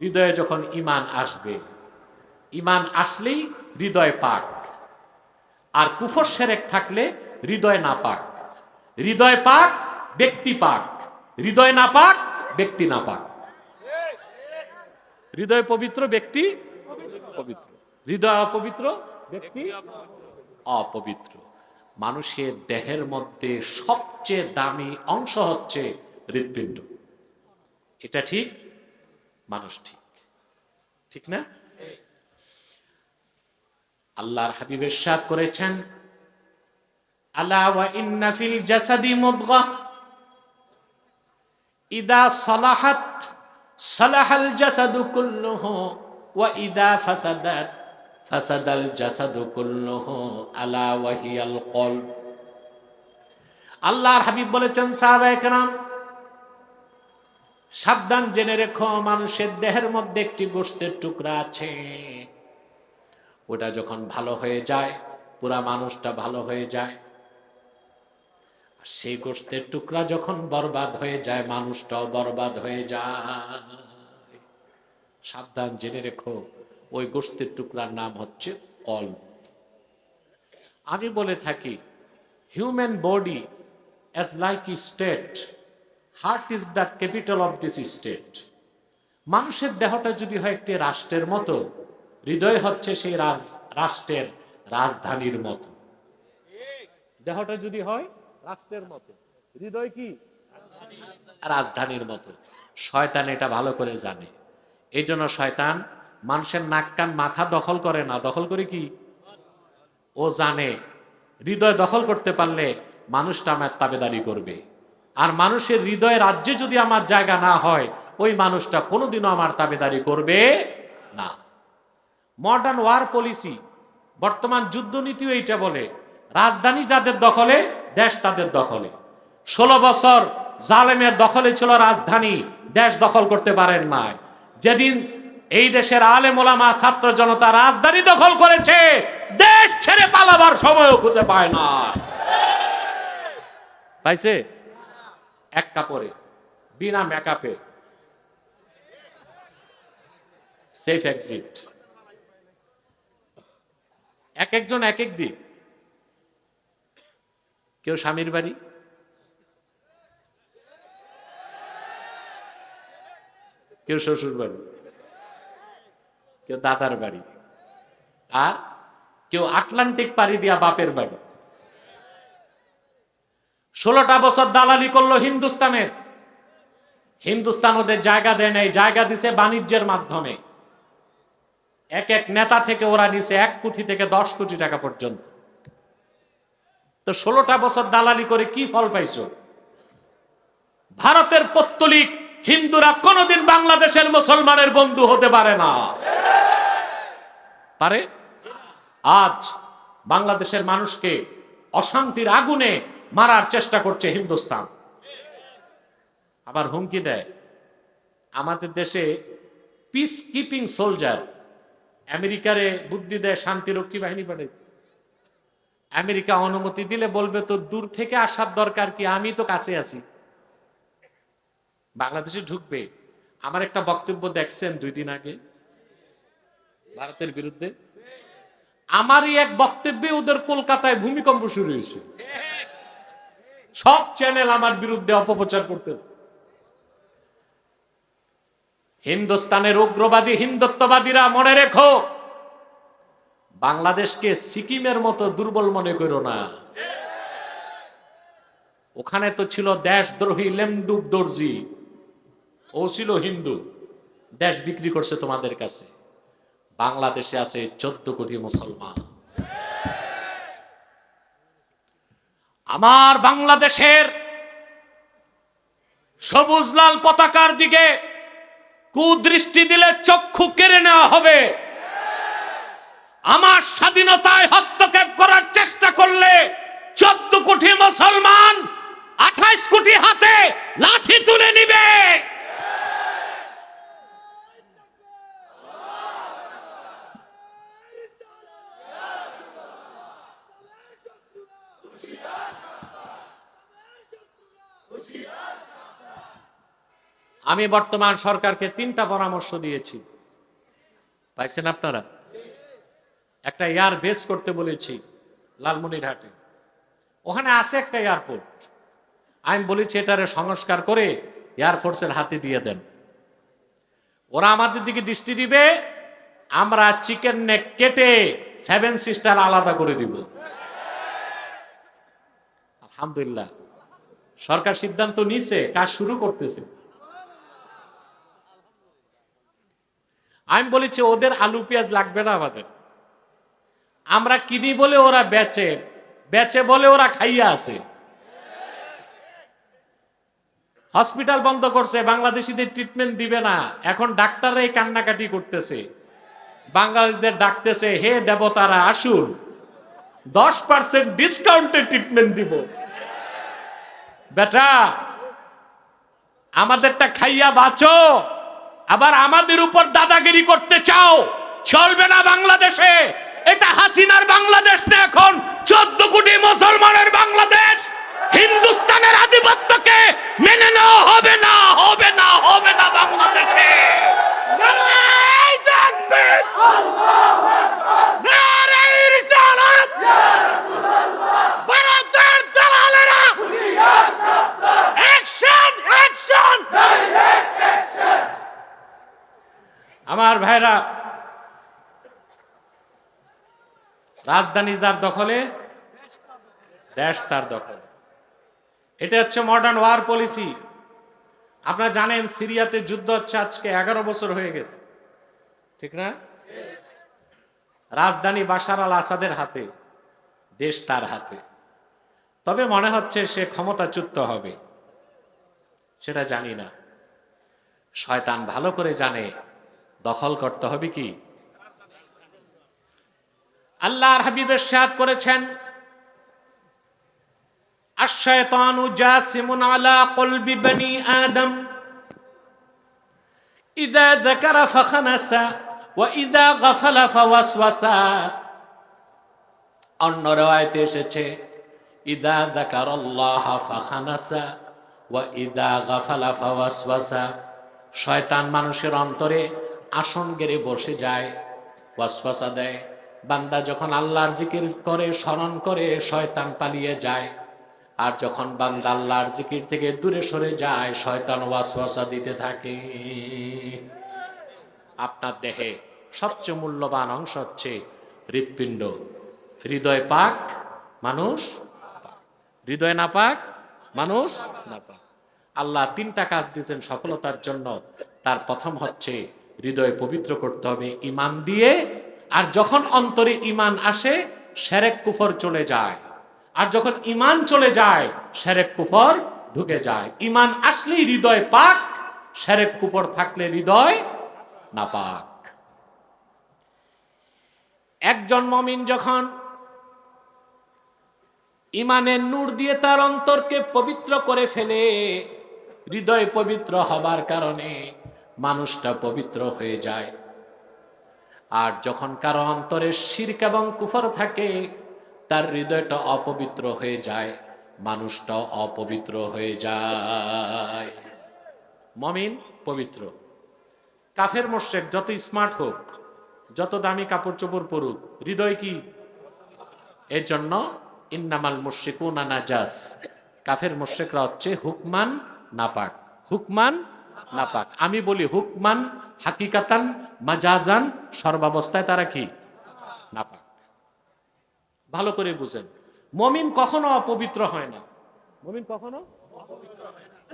হৃদয়ে যখন ঈমান আসবে, ঈমান আসলেই হৃদয় পাক। আর কুফর শিরক থাকলে হৃদয় না পাক। হৃদয় পাক, ব্যক্তি পাক। হৃদয় না পাক, ব্যক্তি না পাক। হৃদয় পবিত্র, ব্যক্তি পবিত্র। হৃদয় অপবিত্র, ব্যক্তি অপবিত্র। মানুষের দেহের মধ্যে সবচেয়ে দামি অংশ হচ্ছে হৃৎপিণ্ড। এটা ঠিক, মানুষ ঠিক, ঠিক না? আল্লাহর হাবিব ইরশাদ করেছেন, আলা ওয়া ইন্না ফিল জাসাদি মুদগাহ ইদা সালাহাত সালাহাল জাসাদু কুল্লুহু ওয়া ইদা ফাসাদাত ফাসাদাল জাসাদু কুল্লুহু আলা ওয়া হিয়াল কলব। আল্লাহর হাবিব বলেছেন, সাহাবায়ে কেরাম সাবধান জেনে রেখো, মানুষের দেহের মধ্যে একটি গোশতের টুকরা আছে, ওটা যখন ভালো হয়ে যায় পুরা মানুষটা ভালো হয়ে যায়। সেই গোশতের টুকরা যখন বরবাদ হয়ে যায় মানুষটাও বরবাদ হয়ে যায়। সাবধান জেনে রেখো, ওই গোশতের টুকরার নাম হচ্ছে কলব। আমি বলে থাকি, human body as like state, heart is the capital of this state. মানুষের দেহটা যদি হয় একটি রাষ্ট্রের মতো, হৃদয় হচ্ছে সেই রাষ্ট্রের রাজধানীর মতো। দেহটা যদি হয় রাষ্ট্রের মতো, হৃদয় কি রাজধানীর মতো। শয়তান এটা ভালো করে জানে। এই জন্য শয়তান মানুষের নাক কান মাথা দখল করে না, দখল করে কি, ও জানে হৃদয় দখল করতে পারলে মানুষটা আমার তাবেদারি করবে। আর মানুষের হৃদয় রাজ্যে যদি আমার জায়গা না হয়, ওই মানুষটা কোনোদিনও আমার তাবেদারি করবে না। মডার্ন ওয়ার পলিসি, বর্তমান যুদ্ধনীতিও এইটা বলে, রাজধানী যাদের দখলে দেশ তাদের দখলে। 16 বছর জালেমের দখলে ছিল রাজধানী, দেশ দখল করতে পারেন নাই। যেদিন এই দেশের আলেম ওলামা ছাত্র জনতা রাজধানী দখল করেছে, দেশ ছেড়ে পালাবার সময়ও খুঁজে পায় না। পাইছে? এক কাপড়ে, বিনা মেকআপে, সেফ এক্সিট। এক একজন এক এক দিক। কেউ স্বামীর বাড়ি, কেউ শ্বশুর বাড়ি, কেউ দাদার বাড়ি, আর কেউ আটলান্টিক পাড়ি দিয়া বাপের বাড়ি। 16টা বছর দালালি করলো হিন্দুস্তানের। হিন্দুস্তান ওদের জায়গা দেয় নাই, জায়গা দিছে বাণিজ্যের মাধ্যমে। এক এক নেতা থেকে ওরা নিছে 1 কোটি থেকে 10 কোটি টাকা পর্যন্ত। তো 16টা বছর দালালি করে কি ফল পাইছো? ভারতের পৌত্তলিক হিন্দুরা কোনোদিন বাংলাদেশের মুসলমানের বন্ধু হতে পারে না। পারে? আজ বাংলাদেশের মানুষকে অশান্তির আগুনে মারার চেষ্টা করছে হিন্দুস্তান। আবার হুমকি দেয়। আমাদের দেশে পিস কিপিং সোলজার, আমেরিকারে বুদ্ধি দেয় শান্তিরক্ষী বাহিনী পাঠাই। আমেরিকা অনুমতি দিলে বলবে তো দূর থেকে আসার দরকার কি, আমি তো কাছে আছি। বাংলাদেশে ঢুকবে। আমার একটা বক্তব্য দেখছেন 2 দিন আগে ভারতের বিরুদ্ধে। আমারই এক বক্তব্যে ওদের কলকাতায় ভূমিকম্প শুরু হয়েছে। সব চ্যানেল আমার বিরুদ্ধে অপপ্রচার করতেছে। হিন্দুস্তানের উগ্রবাদী হিন্দুত্ববাদীরা মনে রেখো, বাংলাদেশকে সিকিমের মতো দুর্বল মনে করো না। ওখানে তো ছিল দেশদ্রোহী লেমদুব দর্জি, ও ছিল হিন্দু, দেশ বিক্রি করছে তোমাদের কাছে। বাংলাদেশে আছে 14 কোটি মুসলমান। আমার বাংলাদেশের সবুজ লাল পতাকার দিকে কুদৃষ্টি দিলে চক্ষু কেড়ে নেওয়া হবে। আমার স্বাধীনতায় হস্তক্ষেপ করার চেষ্টা করলে 14 কোটি মুসলমান 28 কোটি হাতে লাঠি তুলে নিবে। আমি বর্তমান সরকারকে 3টা পরামর্শ দিয়েছি, পাইছেন আপনারা? একটা এয়ার বেস করতে বলেছি লালমনিরহাটে, ওখানে আছে একটা এয়ারপোর্ট। আমি বলেছি এটারে সংস্কার করে এয়ারফোর্সের হাতে দিয়ে দেন। ওরা আমাদের দিকে দৃষ্টি দিবে, আমরা চিকেন নেক কেটে 7 সিস্টার আলাদা করে দিব। আলহামদুলিল্লাহ, সরকার সিদ্ধান্ত নিছে, কাজ শুরু করতেছে। আমি বলেছি ওদের আলু পেঁয়াজ লাগবে না আমাদের, আমরা কিনি বলে ওরা বেচে, বেচে বলে ওরা খাইয়া আছে। হসপিটাল বন্ধ করছে, বাংলাদেশিদের ট্রিটমেন্ট দিবে না। এখন ডাক্তাররাই কান্নাকাটি করতেছে, বাঙালিদের ডাকতেছে, হে দেবতারা আসুন, 10% ডিসকাউন্টে ট্রিটমেন্ট দিব। বেটা, আমাদেরটা খাইয়া বাঁচো, আবার আমাদের উপর দাদাগিরি করতে চাও, চলবে না বাংলাদেশে। এটা হাসিনার বাংলাদেশ না, এখন 14 কোটি মুসলমানের বাংলাদেশ। হিন্দুস্তানের আধিপত্যকে মেনে নেওয়া হবে না, হবে না, হবে না বাংলাদেশে। নারায়ে তাকবীর, নারায়ে রিসালাত, ইয়া রাসূলুল্লাহ, ভারতের দালালেরা অ্যাকশন, অ্যাকশন, ডাইরেক্ট অ্যাকশন। আমার ভাইরা, রাজধানী যার দখলে, দেশ তার দখলে। এটা হচ্ছে মডার্ন ওয়ার পলিসি। আপনারা জানেন সিরিয়াতে যুদ্ধ হচ্ছে আজকে 11 বছর হয়ে গেছে, ঠিক না? রাজধানী বাশার আল আসাদের হাতে, দেশ তার হাতে। তবে মনে হচ্ছে সে ক্ষমতাচ্যুত হবে, সেটা জানি না। শয়তান ভালো করে জানে দখল করতে হবে কি। আল্লাহর হাবিব ইরশাদ করেছেন, আশ-শায়তানু জাসিমুন আলা কলবি বনি আদম, ইযা যাকারা ফাখানাসা ওয়া ইযা গাফালা ফাওয়াসওয়াসা। অন্য riwayate এসেছে, ইযা যাকারাল্লাহ ফাখানাসা ওয়া ইযা গাফালা ফাওয়াসওয়াসা। শয়তান মানুষের অন্তরে আসন গেড়ে বসে যায়, ওয়াসওয়াসা দেয়। বান্দা যখন আল্লাহর জিকির করে, স্মরণ করে, শয়তান পালিয়ে যায়। আর যখন বান্দা আল্লাহর জিকির থেকে দূরে সরে যায়, শয়তান ওয়াসওয়াসা দিতে থাকে। আপনার দেহে সবচেয়ে মূল্যবান অংশ হচ্ছে হৃৎপিণ্ড। হৃদয় পাক, মানুষ পাক। হৃদয় না পাক, মানুষ না পাক। আল্লাহ 3টা কাজ দিতেন সফলতার জন্য। তার প্রথম হচ্ছে হৃদয় পবিত্র করতে হবে ঈমান দিয়ে। আর যখন অন্তরে ঈমান আসে, শিরক কুফর চলে যায়। আর যখন ঈমান চলে যায়, শিরক কুফর ঢুকে যায়। ঈমান আসলেই হৃদয় পাক, শিরক কুফর থাকলে হৃদয় নাপাক। একজন মুমিন যখন ঈমানের নূর দিয়ে তার অন্তরকে পবিত্র করে ফেলে, হৃদয় পবিত্র হবার কারণে মানুষটা পবিত্র হয়ে যায়। আর যখন কারো অন্তরে শিরক এবং কুফর থাকে, তার হৃদয়টা অপবিত্র হয়ে যায়, মানুষটাও অপবিত্র হয়ে যায়। মুমিন পবিত্র। কাফের মুশরিক যত স্মার্ট হোক, যত দামি কাপড় চোপড় পরুক, হৃদয় কি? এর জন্য ইন্নামাল মুশরিকুনা নাজাস, কাফের মুশরিকরা হচ্ছে হুকমান নাপাক। হুকমান নাপাক। আমি বলি হুকমান, হাকিকাতান, মাজাজান, সর্বাবস্থায় তারা কি? নাপাক। ভালো করে বুঝেন, মুমিন কখনো অপবিত্র হয় না। মুমিন কখনো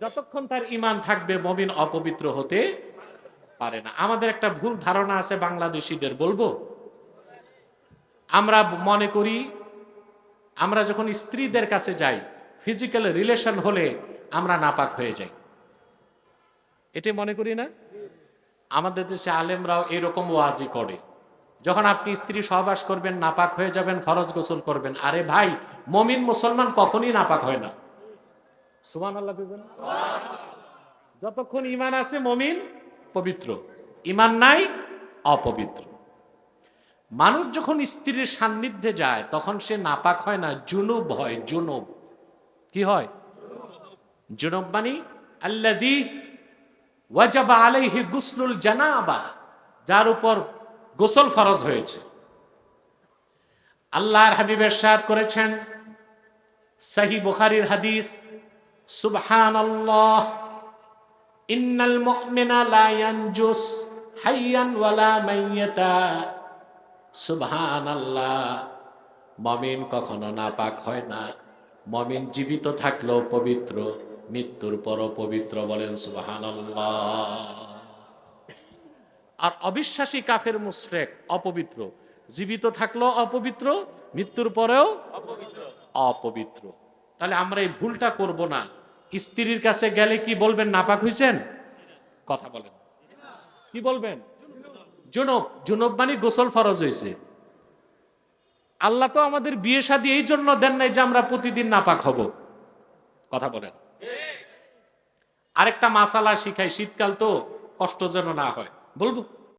যতক্ষণ তার ঈমান থাকবে, মুমিন অপবিত্র হতে পারে না। আমাদের একটা ভুল ধারণা আছে বাংলাদেশিদের, বলবো। আমরা মনে করি আমরা যখন স্ত্রীদের কাছে যাই, ফিজিক্যাল রিলেশন হলে আমরা নাপাক হয়ে যাই, এটা মনে করি না? আমাদের দেশে আলেমরাও এরকম ওয়াজি করে, যখন আপনি স্ত্রী সহবাস করবেন নাপাক হয়ে যাবেন, ফরজ গোসল করবেন। আরে ভাই, মুমিন মুসলমান কখনই নাপাক হয় না। সুবহানাল্লাহ বলবেন। যতক্ষণ ঈমান আছে মুমিন পবিত্র, ঈমান নাই অপবিত্র। মানুষ যখন স্ত্রীর সান্নিধ্যে যায়, তখন সে নাপাক হয় না, জুনুব হয়। জুনুব কি হয়? জুনুব মানে আল্লাযী ওয়াজাবা আলাইহি গুসলুল জানাবা, যার উপর গোসল ফরজ হয়েছে। আল্লাহর হাবিব ইরশাদ করেছেন, সহিহ বুখারীর হাদিস, সুবহানাল্লাহ ইন্নাল মুমিনা লা ইয়ানজুস হাইয়ান ওয়ালা মাইয়াতা। সুবহানাল্লাহ, মুমিন কখনো নাপাক হয় না, মুমিন জীবিত থাকলেও পবিত্র, মৃত্যুর পরও পবিত্র। বলেন সুবহানাল্লাহ। আর অবিশ্বাসী কাফের মুশরিক অপবিত্র, জীবিত থাকলেও অপবিত্র, মৃত্যুর পরেও অপবিত্র। তাহলে আমরা এই ভুলটা করব না। স্ত্রীর কাছে গেলে কি বলবেন? নাপাক হইছেন? কথা বলেন, কি বলবেন? জুনুব। জুনুব মানে গোসল ফরজ হয়েছে। আল্লাহ তো আমাদের বিয়ে শাদী এই জন্য দেন নাই যে আমরা প্রতিদিন নাপাক হব। কথা বলেন। আরেকটা মাসালা শিখাই, শীতকাল তো কষ্ট যেন না হয়, বলবো?